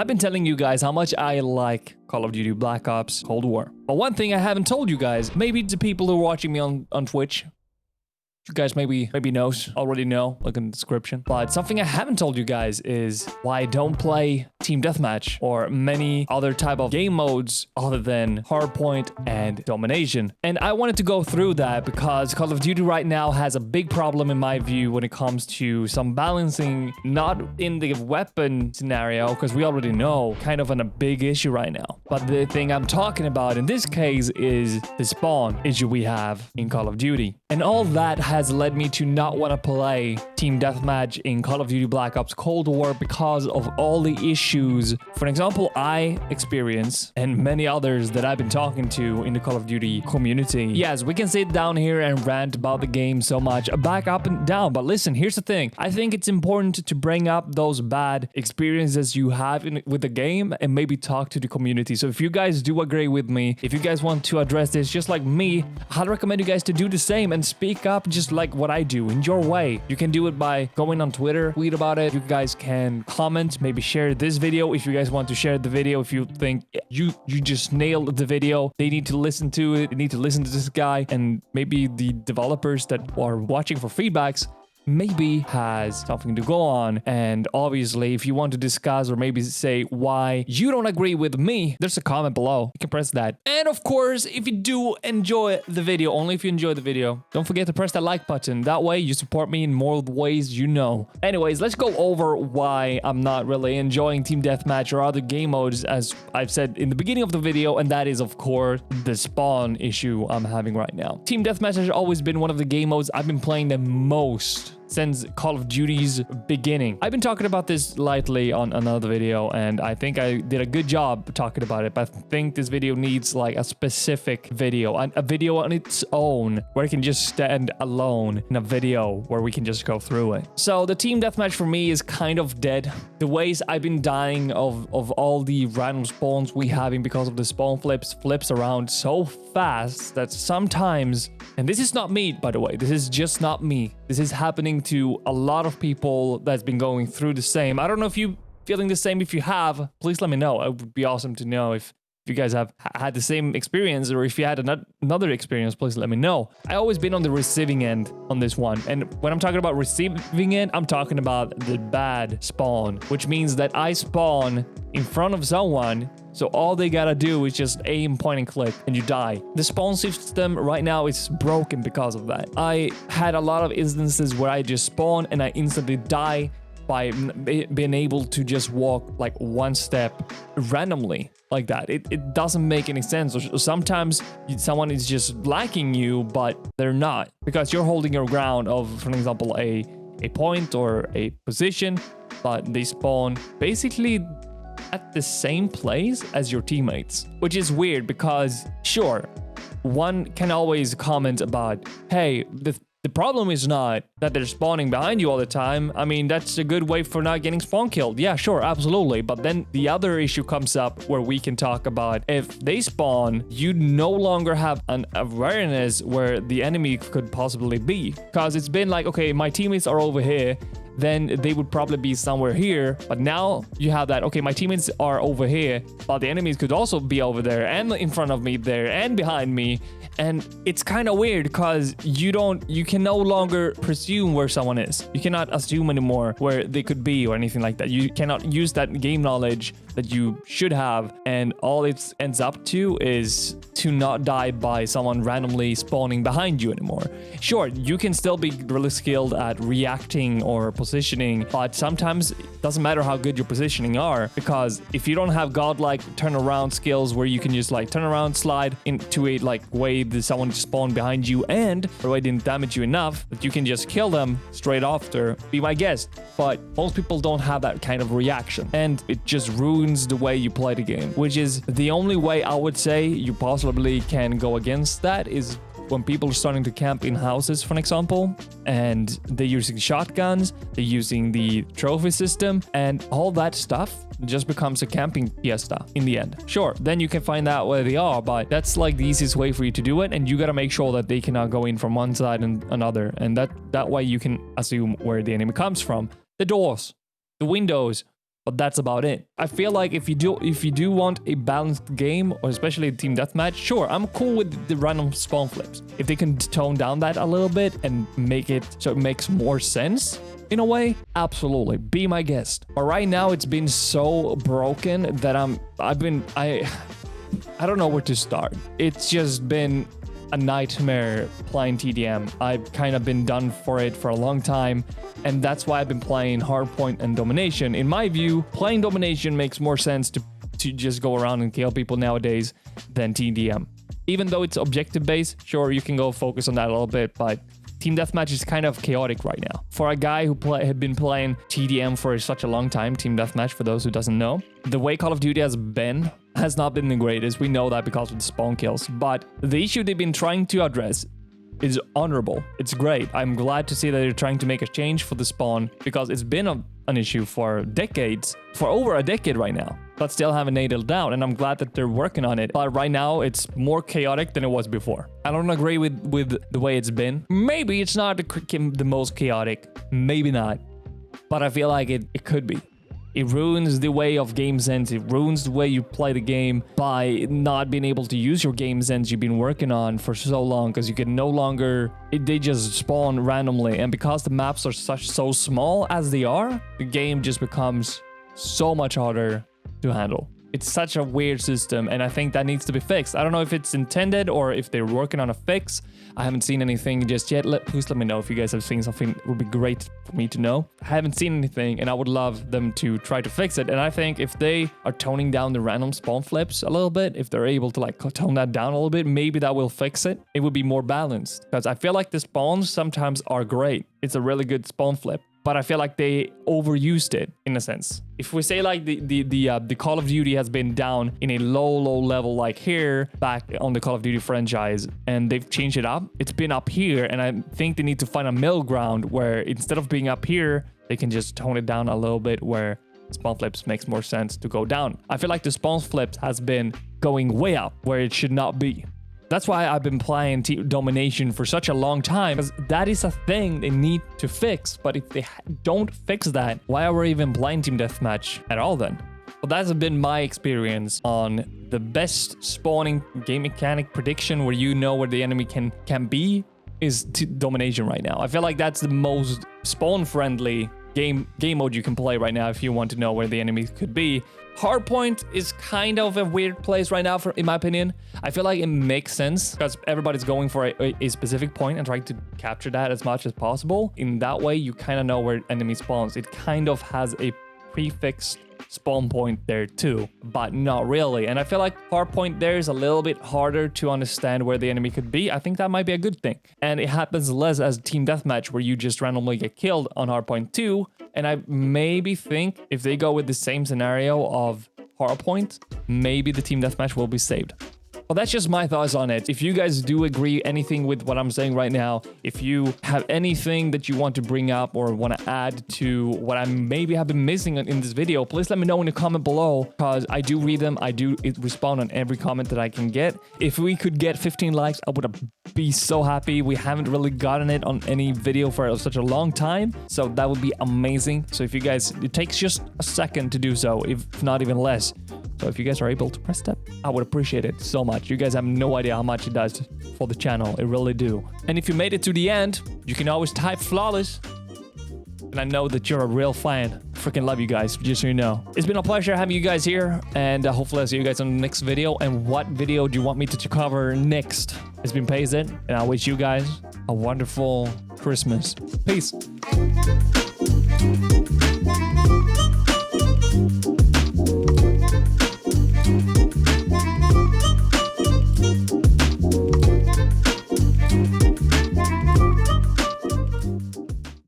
I've been telling you guys how much I like Call of Duty Black Ops Cold War. But one thing I haven't told you guys, maybe the people who are watching me on Twitch, you guys maybe already know, look in the description. But something I haven't told you guys is why I don't play Team Deathmatch or many other type of game modes other than Hardpoint and Domination. And I wanted to go through that because Call of Duty right now has a big problem in my view when it comes to some balancing, not in the weapon scenario, because we already know kind of a big issue right now. But the thing I'm talking about in this case is the spawn issue we have in Call of Duty. And all that has led me to not want to play Team Deathmatch in Call of Duty Black Ops Cold War because of all the issues, for example, I experience and many others that I've been talking to in the Call of Duty community. Yes, we can sit down here and rant about the game so much, back up and down, but listen, here's the thing. I think it's important to bring up those bad experiences you have with the game and maybe talk to the community. So if you guys do agree with me, if you guys want to address this just like me, I'd recommend you guys to do the same and speak up just like what I do in your way. You can do it by going on Twitter, tweet about it. You guys can comment, maybe share this video if you guys want to share the video. If you think you just nailed the video, they need to listen to it. They need to listen to this guy, and maybe the developers that are watching for feedbacks maybe has something to go on. And obviously, if you want to discuss or maybe say why you don't agree with me, there's a comment below. You can press that. And of course, if you do enjoy the video, only if you enjoy the video, don't forget to press that like button. That way you support me in more ways you know. Anyways, let's go over why I'm not really enjoying Team Deathmatch or other game modes, as I've said in the beginning of the video, and that is of course the spawn issue I'm having right now. Team Deathmatch has always been one of the game modes I've been playing the most since Call of Duty's beginning. I've been talking about this lightly on another video, and I think I did a good job talking about it, but I think this video needs like a specific video, a video on its own, where it can just stand alone in a video where we can just go through it. So the Team Deathmatch for me is kind of dead. The ways I've been dying of all the random spawns we having because of the spawn flips around so fast that sometimes, and this is not me, by the way, this is just not me. This is happening to a lot of people that's been going through the same. I don't know if you feeling the same. If you have, please let me know. It would be awesome to know if you guys have had the same experience, or if you had another experience, please let me know. I always been on the receiving end on this one. And when I'm talking about receiving end, I'm talking about the bad spawn, which means that I spawn in front of someone, so all they gotta do is just aim, point, and click, and you die. The spawn system right now is broken because of that. I had a lot of instances where I just spawn and I instantly die by being able to just walk like one step randomly like that. It doesn't make any sense. Or sometimes someone is just lacking you, but they're not, because you're holding your ground of, for example, a point or a position, but they spawn basically at the same place as your teammates, which is weird because sure, one can always comment about, hey, the problem is not that they're spawning behind you all the time. I mean, that's a good way for not getting spawn killed. Yeah, sure, absolutely. But then the other issue comes up where we can talk about if they spawn, you no longer have an awareness where the enemy could possibly be. Because it's been like, okay, my teammates are over here, then they would probably be somewhere here. But now you have that, okay, my teammates are over here, but the enemies could also be over there and in front of me there and behind me. And it's kind of weird because you can no longer presume where someone is. You cannot assume anymore where they could be or anything like that. You cannot use that game knowledge that you should have. And all it ends up to is to not die by someone randomly spawning behind you anymore. Sure, you can still be really skilled at reacting or positioning, but sometimes it doesn't matter how good your positioning are, because if you don't have godlike turnaround skills where you can just like turn around, slide into a like way that someone spawned behind you and or way didn't damage you enough that you can just kill them straight after, be my guest. But most people don't have that kind of reaction, and it just ruins the way you play the game, which is the only way I would say you possibly can go against that is when people are starting to camp in houses, for example, and they're using shotguns, they're using the trophy system, and all that stuff just becomes a camping fiesta in the end. Sure, then you can find out where they are, but that's like the easiest way for you to do it, and you gotta make sure that they cannot go in from one side and another, and that way you can assume where the enemy comes from. The doors, the windows, but that's about it. I feel like if you do want a balanced game, or especially a team deathmatch, sure, I'm cool with the random spawn flips. If they can tone down that a little bit and make it so it makes more sense in a way, absolutely, be my guest. But right now it's been so broken that I don't know where to start. It's just been a nightmare playing TDM. I've kind of been done for it for a long time, and that's why I've been playing Hardpoint and Domination. In my view, playing Domination makes more sense to just go around and kill people nowadays than TDM. Even though it's objective based, sure, you can go focus on that a little bit, but Team Deathmatch is kind of chaotic right now. For a guy who had been playing TDM for such a long time, Team Deathmatch, for those who doesn't know, the way Call of Duty has not been the greatest. We know that because of the spawn kills, but the issue they've been trying to address is honorable. It's great. I'm glad to see that they're trying to make a change for the spawn, because it's been an issue for decades, for over a decade right now, but still haven't nailed it down, and I'm glad that they're working on it. But right now, it's more chaotic than it was before. I don't agree with the way it's been. Maybe it's not the most chaotic, maybe not, but I feel like it could be. It ruins the way of game sense. It ruins the way you play the game by not being able to use your game sense you've been working on for so long, because you can no longer... they just spawn randomly, and because the maps are so small as they are, the game just becomes so much harder to handle. It's such a weird system, and I think that needs to be fixed. I don't know if it's intended or if they're working on a fix. I haven't seen anything just yet. Please let me know if you guys have seen something. It would be great for me to know. I haven't seen anything, and I would love them to try to fix it. And I think if they are toning down the random spawn flips a little bit, if they're able to like tone that down a little bit, maybe that will fix it. It would be more balanced, because I feel like the spawns sometimes are great. It's a really good spawn flip, but I feel like they overused it in a sense. If we say like the Call of Duty has been down in a low level like here back on the Call of Duty franchise, and they've changed it up, it's been up here, and I think they need to find a middle ground where instead of being up here, they can just tone it down a little bit where spawn flips makes more sense to go down. I feel like the spawn flips has been going way up where it should not be. That's why I've been playing Domination for such a long time, because that is a thing they need to fix. But if they don't fix that, why are we even playing Team Deathmatch at all then? Well, that's been my experience on the best spawning game mechanic prediction where you know where the enemy can be is Domination right now. I feel like that's the most spawn-friendly game mode you can play right now if you want to know where the enemy could be. Hardpoint is kind of a weird place right now, in my opinion. I feel like it makes sense because everybody's going for a specific point and trying to capture that as much as possible. In that way, you kind of know where enemy spawns. It kind of has a prefixed spawn point there too, but not really. And I feel like hardpoint there is a little bit harder to understand where the enemy could be. I think that might be a good thing. And it happens less as Team Deathmatch where you just randomly get killed on hardpoint too. And I maybe think if they go with the same scenario of hardpoint, maybe the Team Deathmatch will be saved. Well, that's just my thoughts on it. If you guys do agree anything with what I'm saying right now, if you have anything that you want to bring up or want to add to what I maybe have been missing in this video, please let me know in the comment below, because I do read them. I do respond on every comment that I can get. If we could get 15 likes, I would be so happy. We haven't really gotten it on any video for such a long time, so that would be amazing. So if you guys, it takes just a second to do so, if not even less. So if you guys are able to press that, I would appreciate it so much. You guys have no idea how much it does for the channel. It really do. And if you made it to the end, you can always type flawless. And I know that you're a real fan. Freaking love you guys, just so you know. It's been a pleasure having you guys here, and hopefully I'll see you guys on the next video. And what video do you want me to cover next? It's been Payson, and I wish you guys a wonderful Christmas. Peace.